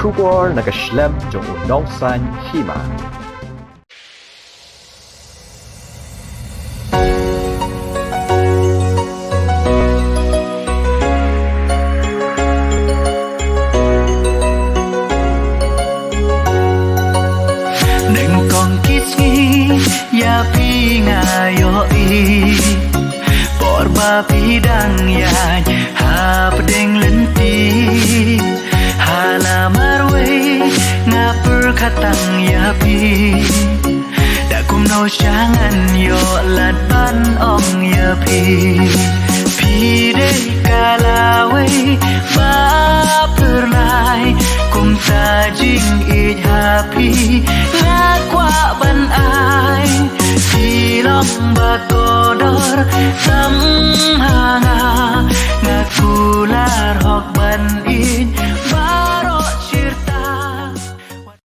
Kubor nakaslem jong unongsan hima. Đừng còn kiss nghi ya pi ngayo i por ba pi dang ya ha pedeng lenti halamar we ngapur khatang ya pi đã cùng nô changan yo lat ban ong ya pi de kala we ba perlai cùng ta jing i happy nga qua ban ai pi long ba kodor sam hanga nga kular hok ban in